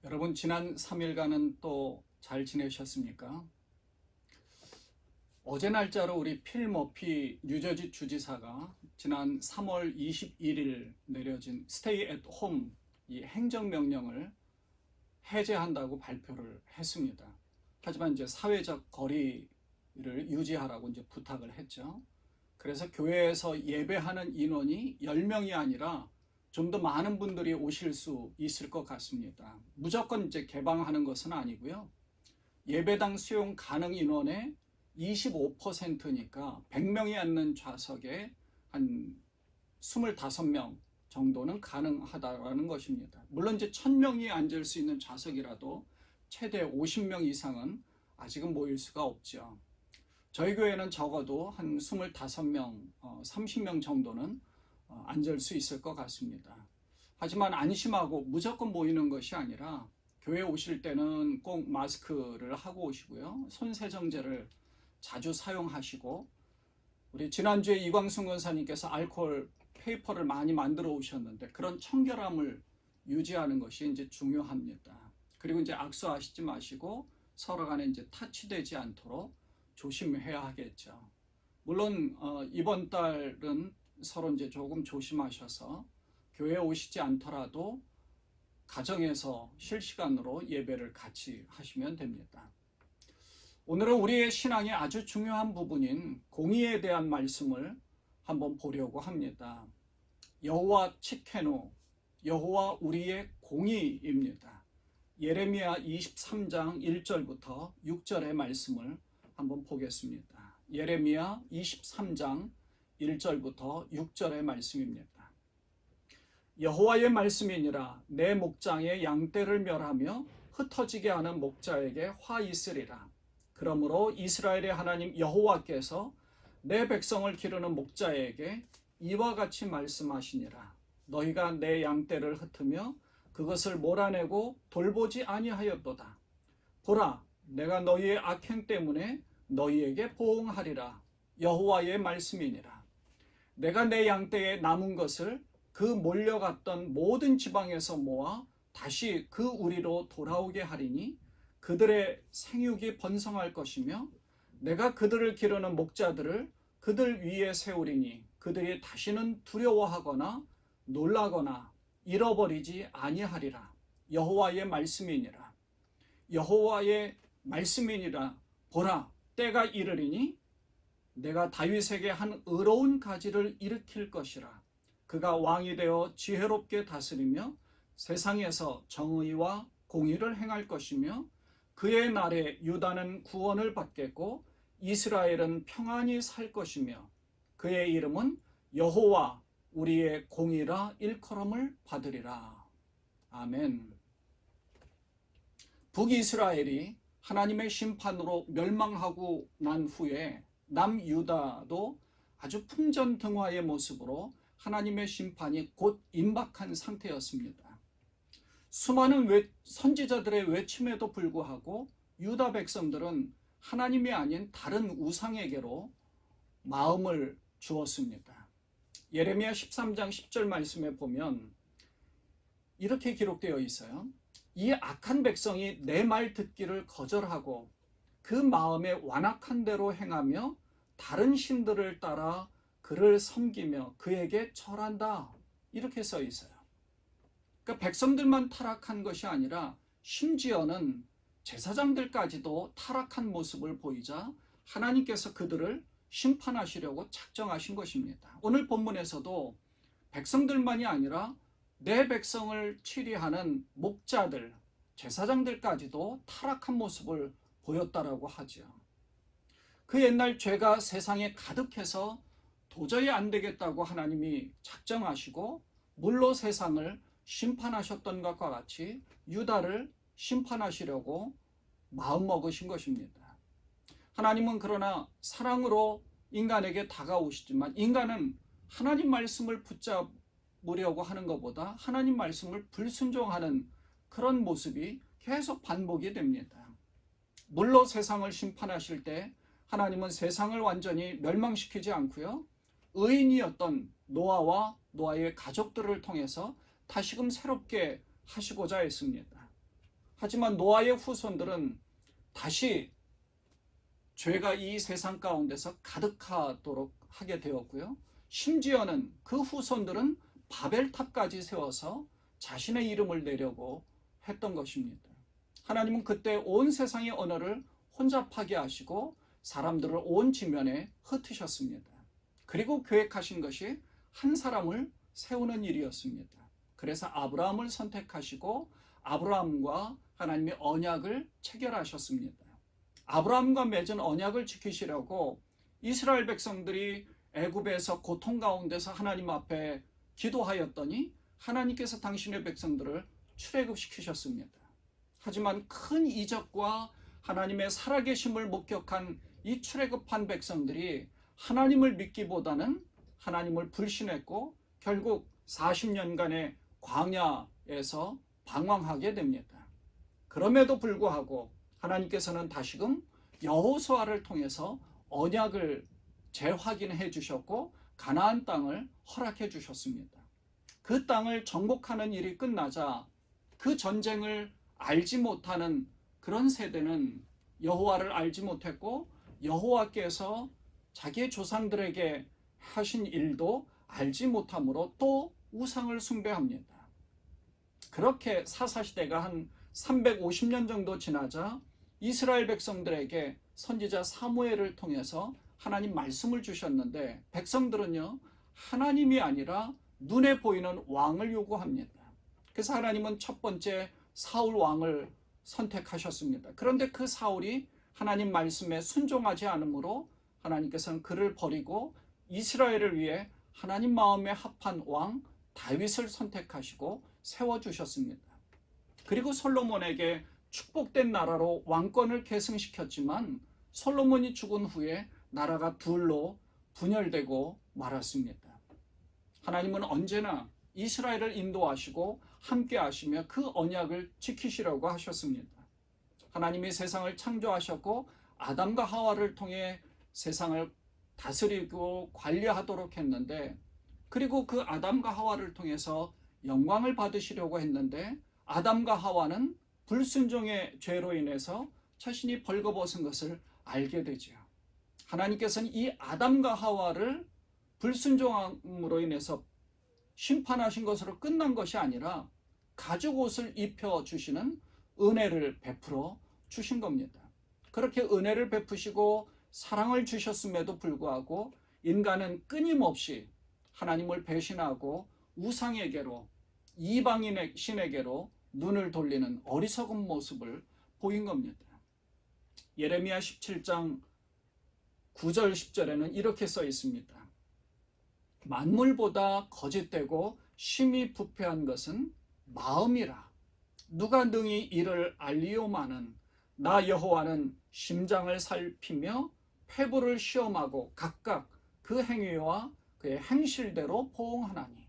여러분 지난 3일간은 또 잘 지내셨습니까? 어제 날짜로 우리 필 머피 뉴저지 주지사가 지난 3월 21일 내려진 스테이 앳 홈 이 행정명령을 해제한다고 발표를 했습니다. 하지만 이제 사회적 거리를 유지하라고 이제 부탁을 했죠. 그래서 교회에서 예배하는 인원이 10명이 아니라 좀 더 많은 분들이 오실 수 있을 것 같습니다. 무조건 이제 개방하는 것은 아니고요. 예배당 수용 가능 인원의 25%니까 100명이 앉는 좌석에 한 25명 정도는 가능하다는 것입니다. 물론 이제 1000명이 앉을 수 있는 좌석이라도 최대 50명 이상은 아직은 모일 수가 없죠. 저희 교회는 적어도 한 25명, 30명 정도는 앉을 수 있을 것 같습니다. 하지만 안심하고 무조건 모이는 것이 아니라 교회 오실 때는 꼭 마스크를 하고 오시고요. 손세정제를 자주 사용하시고, 우리 지난주에 이광순 권사님께서 알코올 페이퍼를 많이 만들어 오셨는데 그런 청결함을 유지하는 것이 이제 중요합니다. 그리고 이제 악수하시지 마시고 서로 간에 이제 타치되지 않도록 조심해야 하겠죠. 물론 이번 달은 서로 이제 조금 조심하셔서 교회에 오시지 않더라도 가정에서 실시간으로 예배를 같이 하시면 됩니다. 오늘은 우리의 신앙의 아주 중요한 부분인 공의에 대한 말씀을 한번 보려고 합니다. 여호와 칙케노, 여호와 우리의 공의입니다. 예레미야 23장 1절부터 6절의 말씀을 한번 보겠습니다. 예레미야 23장 1절부터 6절의 말씀입니다. 여호와의 말씀이니라. 내 목장의 양떼를 멸하며 흩어지게 하는 목자에게 화 있으리라. 그러므로 이스라엘의 하나님 여호와께서 내 백성을 기르는 목자에게 이와 같이 말씀하시니라. 너희가 내 양떼를 흩으며 그것을 몰아내고 돌보지 아니하였도다. 보라, 내가 너희의 악행 때문에 너희에게 보응하리라. 여호와의 말씀이니라. 내가 내 양떼에 남은 것을 그 몰려갔던 모든 지방에서 모아 다시 그 우리로 돌아오게 하리니 그들의 생육이 번성할 것이며 내가 그들을 기르는 목자들을 그들 위에 세우리니 그들이 다시는 두려워하거나 놀라거나 잃어버리지 아니하리라. 여호와의 말씀이니라. 여호와의 말씀이니라. 보라, 때가 이르리니 내가 다윗에게 한 의로운 가지를 일으킬 것이라. 그가 왕이 되어 지혜롭게 다스리며 세상에서 정의와 공의를 행할 것이며 그의 날에 유다는 구원을 받겠고 이스라엘은 평안히 살 것이며 그의 이름은 여호와 우리의 공의라 일컬음을 받으리라. 아멘. 북이스라엘이 하나님의 심판으로 멸망하고 난 후에 남유다도 아주 풍전등화의 모습으로 하나님의 심판이 곧 임박한 상태였습니다. 수많은 선지자들의 외침에도 불구하고 유다 백성들은 하나님이 아닌 다른 우상에게로 마음을 주었습니다. 예레미야 13장 10절 말씀에 보면 이렇게 기록되어 있어요. 이 악한 백성이 내 말 듣기를 거절하고 그 마음에 완악한 대로 행하며 다른 신들을 따라 그를 섬기며 그에게 절한다. 이렇게 써 있어요. 그러니까 백성들만 타락한 것이 아니라 심지어는 제사장들까지도 타락한 모습을 보이자 하나님께서 그들을 심판하시려고 작정하신 것입니다. 오늘 본문에서도 백성들만이 아니라 내 백성을 치리하는 목자들, 제사장들까지도 타락한 모습을 보였다라고 하죠. 그 옛날 죄가 세상에 가득해서 도저히 안 되겠다고 하나님이 작정하시고 물로 세상을 심판하셨던 것과 같이 유다를 심판하시려고 마음먹으신 것입니다. 하나님은 그러나 사랑으로 인간에게 다가오시지만 인간은 하나님 말씀을 붙잡으려고 하는 것보다 하나님 말씀을 불순종하는 그런 모습이 계속 반복이 됩니다. 물로 세상을 심판하실 때 하나님은 세상을 완전히 멸망시키지 않고요. 의인이었던 노아와 노아의 가족들을 통해서 다시금 새롭게 하시고자 했습니다. 하지만 노아의 후손들은 다시 죄가 이 세상 가운데서 가득하도록 하게 되었고요. 심지어는 그 후손들은 바벨탑까지 세워서 자신의 이름을 내려고 했던 것입니다. 하나님은 그때 온 세상의 언어를 혼잡하게 하시고 사람들을 온 지면에 흩으셨습니다. 그리고 계획하신 것이 한 사람을 세우는 일이었습니다. 그래서 아브라함을 선택하시고 아브라함과 하나님의 언약을 체결하셨습니다. 아브라함과 맺은 언약을 지키시려고 이스라엘 백성들이 애굽에서 고통 가운데서 하나님 앞에 기도하였더니 하나님께서 당신의 백성들을 출애굽시키셨습니다. 하지만 큰 이적과 하나님의 살아계심을 목격한 이 출애굽한 백성들이 하나님을 믿기보다는 하나님을 불신했고 결국 40년간의 광야에서 방황하게 됩니다. 그럼에도 불구하고 하나님께서는 다시금 여호수아를 통해서 언약을 재확인해 주셨고 가나안 땅을 허락해 주셨습니다. 그 땅을 정복하는 일이 끝나자 그 전쟁을 알지 못하는 그런 세대는 여호와를 알지 못했고 여호와께서 자기의 조상들에게 하신 일도 알지 못함으로 또 우상을 숭배합니다. 그렇게 사사시대가 한 350년 정도 지나자 이스라엘 백성들에게 선지자 사무엘을 통해서 하나님 말씀을 주셨는데 백성들은요 하나님이 아니라 눈에 보이는 왕을 요구합니다. 그래서 하나님은 첫 번째 사울 왕을 선택하셨습니다. 그런데 그 사울이 하나님 말씀에 순종하지 않으므로 하나님께서는 그를 버리고 이스라엘을 위해 하나님 마음에 합한 왕 다윗을 선택하시고 세워주셨습니다. 그리고 솔로몬에게 축복된 나라로 왕권을 계승시켰지만 솔로몬이 죽은 후에 나라가 둘로 분열되고 말았습니다. 하나님은 언제나 이스라엘을 인도하시고 함께 하시며 그 언약을 지키시려고 하셨습니다. 하나님이 세상을 창조하셨고 아담과 하와를 통해 세상을 다스리고 관리하도록 했는데 그리고 그 아담과 하와를 통해서 영광을 받으시려고 했는데 아담과 하와는 불순종의 죄로 인해서 자신이 벌거벗은 것을 알게 되죠. 하나님께서는 이 아담과 하와를 불순종함으로 인해서 심판하신 것으로 끝난 것이 아니라 가죽 옷을 입혀주시는 은혜를 베풀어 주신 겁니다. 그렇게 은혜를 베푸시고 사랑을 주셨음에도 불구하고 인간은 끊임없이 하나님을 배신하고 우상에게로 이방인의 신에게로 눈을 돌리는 어리석은 모습을 보인 겁니다. 예레미야 17장 9절 10절에는 이렇게 써 있습니다. 만물보다 거짓되고 심히 부패한 것은 마음이라. 누가 능히 이를 알리오마는 나 여호와는 심장을 살피며 폐부를 시험하고 각각 그 행위와 그의 행실대로 보응하나니.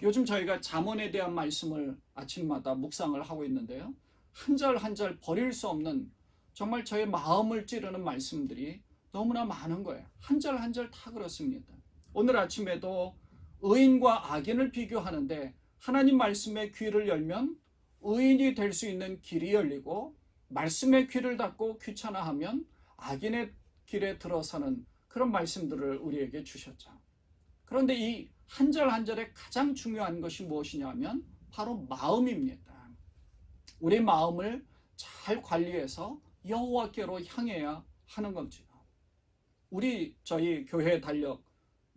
요즘 저희가 잠언에 대한 말씀을 아침마다 묵상을 하고 있는데요. 한 절 한 절 버릴 수 없는 정말 저의 마음을 찌르는 말씀들이 너무나 많은 거예요. 한 절 한 절 다 그렇습니다. 오늘 아침에도 의인과 악인을 비교하는데 하나님 말씀의 귀를 열면 의인이 될 수 있는 길이 열리고 말씀의 귀를 닫고 귀찮아하면 악인의 길에 들어서는 그런 말씀들을 우리에게 주셨죠. 그런데 이 한 절 한 절에 가장 중요한 것이 무엇이냐면 바로 마음입니다. 우리 마음을 잘 관리해서 여호와께로 향해야 하는 거죠. 저희 교회 달력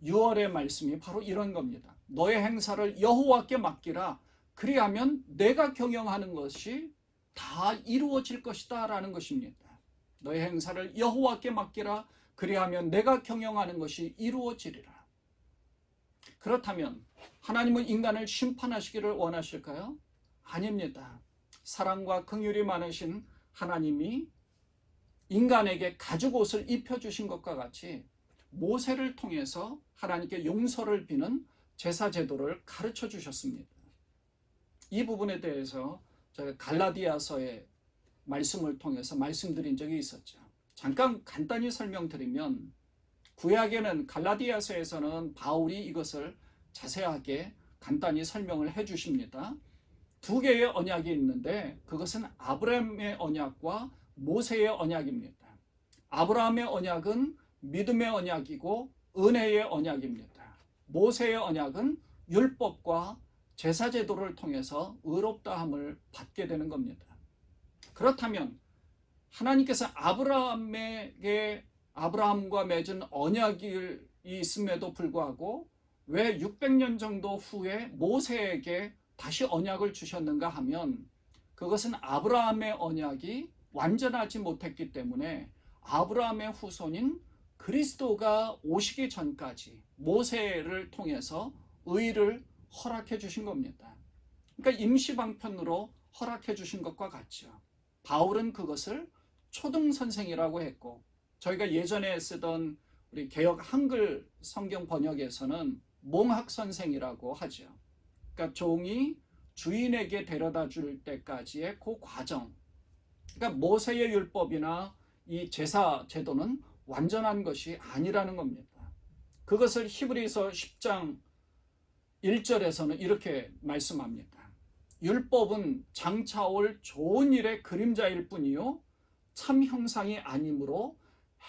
6월의 말씀이 바로 이런 겁니다. 너의 행사를 여호와께 맡기라. 그리하면 내가 경영하는 것이 다 이루어질 것이다 라는 것입니다. 너의 행사를 여호와께 맡기라. 그리하면 내가 경영하는 것이 이루어지리라. 그렇다면 하나님은 인간을 심판하시기를 원하실까요? 아닙니다. 사랑과 긍휼이 많으신 하나님이 인간에게 가죽옷을 입혀주신 것과 같이 모세를 통해서 하나님께 용서를 비는 제사 제도를 가르쳐 주셨습니다. 이 부분에 대해서 제가 갈라디아서의 말씀을 통해서 말씀드린 적이 있었죠. 잠깐 간단히 설명드리면 구약에는 갈라디아서에서는 바울이 이것을 자세하게 간단히 설명을 해 주십니다. 두 개의 언약이 있는데 그것은 아브라함의 언약과 모세의 언약입니다. 아브라함의 언약은 믿음의 언약이고 은혜의 언약입니다. 모세의 언약은 율법과 제사 제도를 통해서 의롭다함을 받게 되는 겁니다. 그렇다면 하나님께서 아브라함과 맺은 언약이 있음에도 불구하고 왜 600년 정도 후에 모세에게 다시 언약을 주셨는가 하면 그것은 아브라함의 언약이 완전하지 못했기 때문에 아브라함의 후손인 그리스도가 오시기 전까지 모세를 통해서 의를 허락해 주신 겁니다. 그러니까 임시방편으로 허락해 주신 것과 같죠. 바울은 그것을 초등선생이라고 했고 저희가 예전에 쓰던 우리 개역 한글 성경 번역에서는 몽학선생이라고 하죠. 그러니까 종이 주인에게 데려다 줄 때까지의 그 과정. 그러니까 모세의 율법이나 이 제사 제도는 완전한 것이 아니라는 겁니다. 그것을 히브리서 10장 1절에서는 이렇게 말씀합니다. 율법은 장차올 좋은 일의 그림자일 뿐이요 참 형상이 아니므로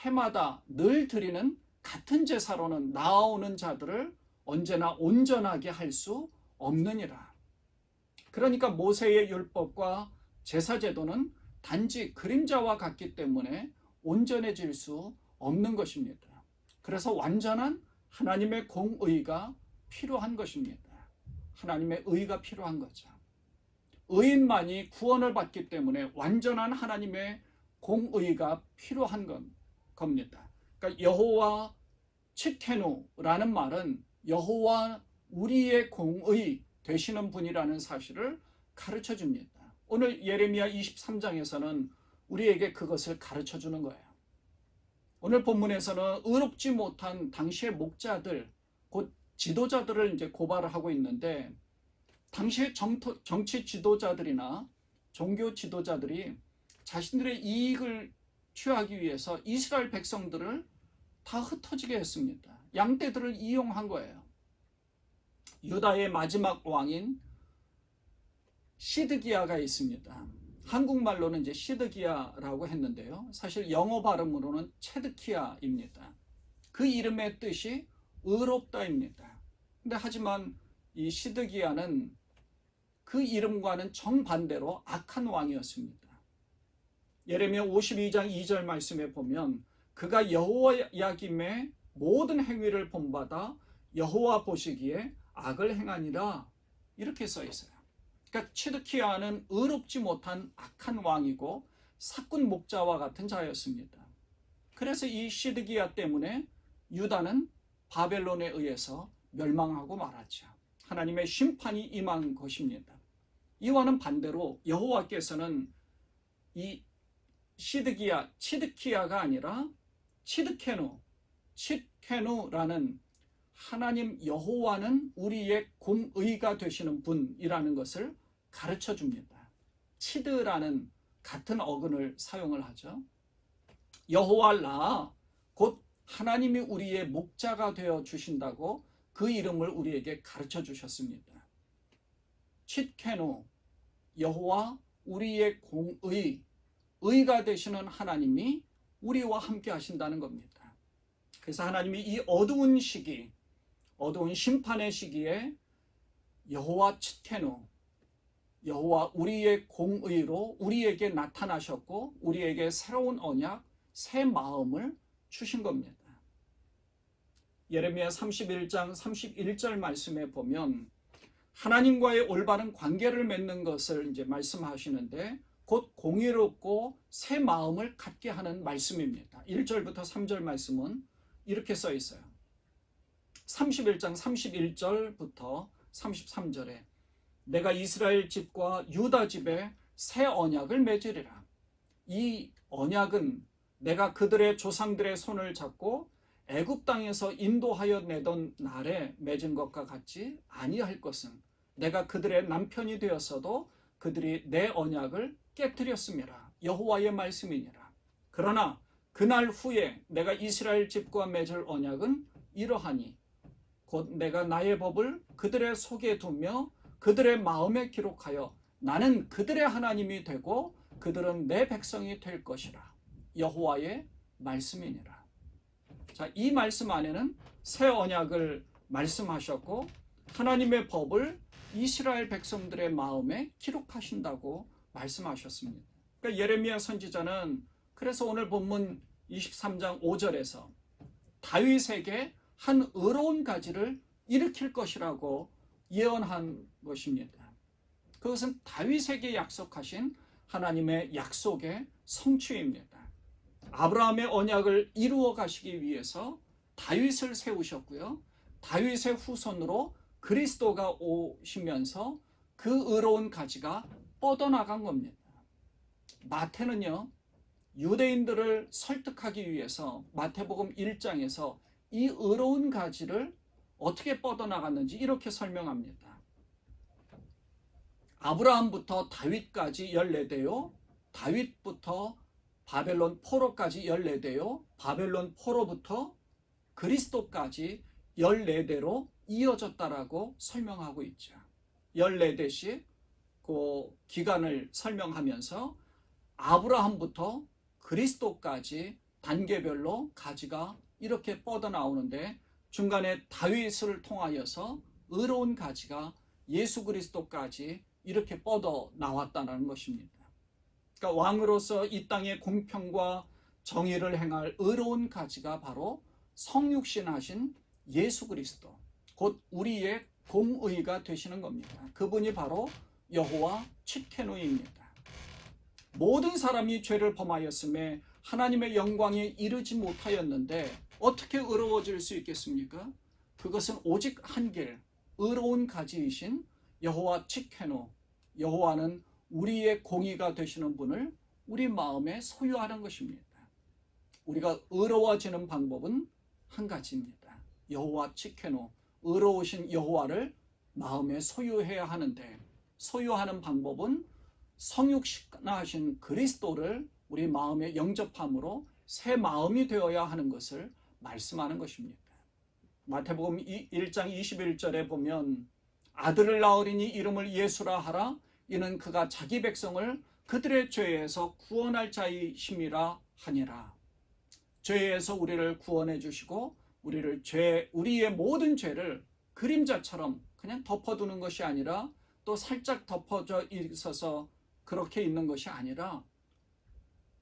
해마다 늘 드리는 같은 제사로는 나아오는 자들을 언제나 온전하게 할 수 없느니라. 그러니까 모세의 율법과 제사 제도는 단지 그림자와 같기 때문에 온전해질 수 없는 것입니다. 그래서 완전한 하나님의 공의가 필요한 것입니다. 하나님의 의가 필요한 거죠. 의인만이 구원을 받기 때문에 완전한 하나님의 공의가 필요한 겁니다. 그러니까 여호와 츠케누라는 말은 여호와 우리의 공의 되시는 분이라는 사실을 가르쳐 줍니다. 오늘 예레미야 23장에서는 우리에게 그것을 가르쳐 주는 거예요. 오늘 본문에서는 의롭지 못한 당시의 목자들, 곧 지도자들을 이제 고발을 하고 있는데 당시의 정치 지도자들이나 종교 지도자들이 자신들의 이익을 취하기 위해서 이스라엘 백성들을 다 흩어지게 했습니다. 양떼들을 이용한 거예요. 유다의 마지막 왕인 시드기야가 있습니다. 한국말로는 이제 시드기야라고 했는데요. 사실 영어 발음으로는 체드키야입니다. 그 이름의 뜻이 의롭다입니다. 근데 하지만 이 시드기야는 그 이름과는 정반대로 악한 왕이었습니다. 예레미야 52장 2절 말씀에 보면 그가 여호야김의 모든 행위를 본받아 여호와 보시기에 악을 행하니라 이렇게 써 있어요. 그러니까 치드키야는 의롭지 못한 악한 왕이고 사꾼 목자와 같은 자였습니다. 그래서 이 시드기야 때문에 유다는 바벨론에 의해서 멸망하고 말았죠. 하나님의 심판이 임한 것입니다. 이와는 반대로 여호와께서는 이 치드키야가 아니라 치드케누라는 하나님 여호와는 우리의 공의가 되시는 분이라는 것을 가르쳐 줍니다. 치드라는 같은 어근을 사용을 하죠. 여호와 라, 곧 하나님이 우리의 목자가 되어 주신다고 그 이름을 우리에게 가르쳐 주셨습니다. 칫케누, 여호와 우리의 공의, 의가 되시는 하나님이 우리와 함께 하신다는 겁니다. 그래서 하나님이 이 어두운 시기, 어두운 심판의 시기에 여호와 칫케누, 여호와 우리의 공의로 우리에게 나타나셨고 우리에게 새로운 언약, 새 마음을 주신 겁니다. 예레미야 31장 31절 말씀에 보면 하나님과의 올바른 관계를 맺는 것을 이제 말씀하시는데 곧 공의롭고 새 마음을 갖게 하는 말씀입니다. 1절부터 3절 말씀은 이렇게 써 있어요. 31장 31절부터 33절에 내가 이스라엘 집과 유다 집에 새 언약을 맺으리라. 이 언약은 내가 그들의 조상들의 손을 잡고 애굽 땅에서 인도하여 내던 날에 맺은 것과 같지 아니할 것은 내가 그들의 남편이 되었어도 그들이 내 언약을 깨뜨렸음이라. 여호와의 말씀이니라. 그러나 그날 후에 내가 이스라엘 집과 맺을 언약은 이러하니 곧 내가 나의 법을 그들의 속에 두며 그들의 마음에 기록하여 나는 그들의 하나님이 되고 그들은 내 백성이 될 것이라. 여호와의 말씀이니라. 자, 이 말씀 안에는 새 언약을 말씀하셨고 하나님의 법을 이스라엘 백성들의 마음에 기록하신다고 말씀하셨습니다. 그러니까 예레미야 선지자는 그래서 오늘 본문 23장 5절에서 다윗에게 한 의로운 가지를 일으킬 것이라고 예언한 것입니다. 그것은 다윗에게 약속하신 하나님의 약속의 성취입니다. 아브라함의 언약을 이루어 가시기 위해서 다윗을 세우셨고요. 다윗의 후손으로 그리스도가 오시면서 그 의로운 가지가 뻗어나간 겁니다. 마태는요, 유대인들을 설득하기 위해서 마태복음 1장에서 이 의로운 가지를 어떻게 뻗어나갔는지 이렇게 설명합니다. 아브라함부터 다윗까지 14대요, 다윗부터 바벨론 포로까지 14대요, 바벨론 포로부터 그리스도까지 14대로 이어졌다라고 설명하고 있죠. 14대씩 그 기간을 설명하면서 아브라함부터 그리스도까지 단계별로 가지가 이렇게 뻗어나오는데 중간에 다윗을 통하여서 의로운 가지가 예수 그리스도까지 이렇게 뻗어나왔다는 것입니다. 그러니까 왕으로서 이 땅의 공평과 정의를 행할 의로운 가지가 바로 성육신하신 예수 그리스도, 곧 우리의 공의가 되시는 겁니다. 그분이 바로 여호와 칡케노입니다. 모든 사람이 죄를 범하였음에 하나님의 영광에 이르지 못하였는데 어떻게 의로워질 수 있겠습니까? 그것은 오직 한 길, 의로운 가지이신 여호와 칡케노, 여호와는 우리의 공의가 되시는 분을 우리 마음에 소유하는 것입니다. 우리가 의로워지는 방법은 한 가지입니다. 여호와 칡케노, 의로우신 여호와를 마음에 소유해야 하는데 소유하는 방법은 성육신하신 그리스도를 우리 마음에 영접함으로 새 마음이 되어야 하는 것을 말씀하는 것입니다. 마태복음 1장 21절에 보면 아들을 낳으리니 이름을 예수라 하라. 이는 그가 자기 백성을 그들의 죄에서 구원할 자이심이라 하니라. 죄에서 우리를 구원해 주시고 우리의 모든 죄를 그림자처럼 그냥 덮어두는 것이 아니라 또 살짝 덮어져 있어서 그렇게 있는 것이 아니라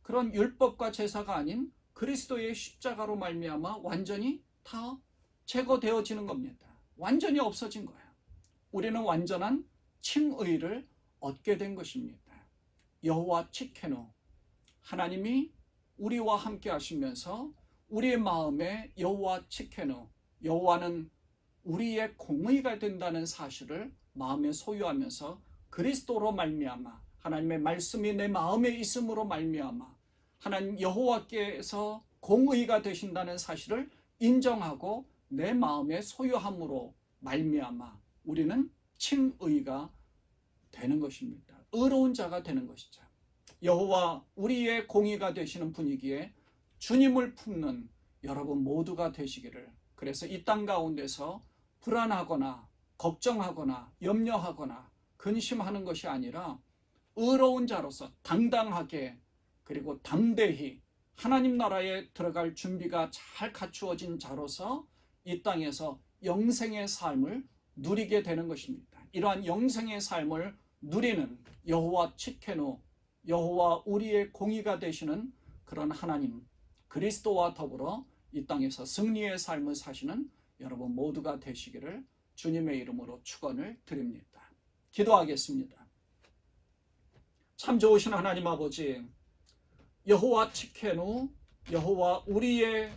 그런 율법과 제사가 아닌 그리스도의 십자가로 말미암아 완전히 다 제거되어지는 겁니다. 완전히 없어진 거예요. 우리는 완전한 칭의를 얻게 된 것입니다. 여호와 칡케노, 하나님이 우리와 함께 하시면서 우리의 마음에 여호와 칡케노, 여호와는 우리의 공의가 된다는 사실을 마음에 소유하면서 그리스도로 말미암아 하나님의 말씀이 내 마음에 있음으로 말미암아 하나님 여호와께서 공의가 되신다는 사실을 인정하고 내 마음에 소유함으로 말미암아 우리는 칭의가 되는 것입니다. 의로운 자가 되는 것이죠. 여호와 우리의 공의가 되시는 분이기에 주님을 품는 여러분 모두가 되시기를, 그래서 이 땅 가운데서 불안하거나 걱정하거나 염려하거나 근심하는 것이 아니라 의로운 자로서 당당하게 그리고 담대히 하나님 나라에 들어갈 준비가 잘 갖추어진 자로서 이 땅에서 영생의 삶을 누리게 되는 것입니다. 이러한 영생의 삶을 누리는 여호와 칡케노, 여호와 우리의 공의가 되시는 그런 하나님 그리스도와 더불어 이 땅에서 승리의 삶을 사시는 여러분 모두가 되시기를 주님의 이름으로 축원을 드립니다. 기도하겠습니다. 참 좋으신 하나님 아버지, 여호와 칡케노, 여호와 우리의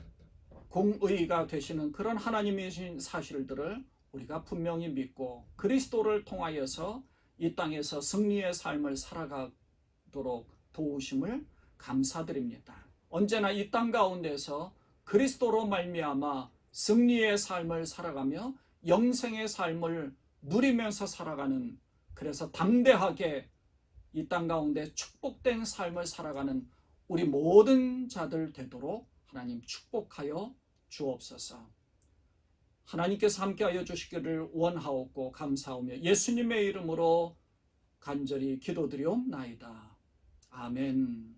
공의가 되시는 그런 하나님이신 사실들을 우리가 분명히 믿고 그리스도를 통하여서 이 땅에서 승리의 삶을 살아가도록 도우심을 감사드립니다. 언제나 이 땅 가운데서 그리스도로 말미암아 승리의 삶을 살아가며 영생의 삶을 누리면서 살아가는, 그래서 담대하게 이 땅 가운데 축복된 삶을 살아가는 우리 모든 자들 되도록 하나님 축복하여 주옵소서. 하나님께서 함께하여 주시기를 원하옵고 감사하며 예수님의 이름으로 간절히 기도드리옵나이다. 아멘.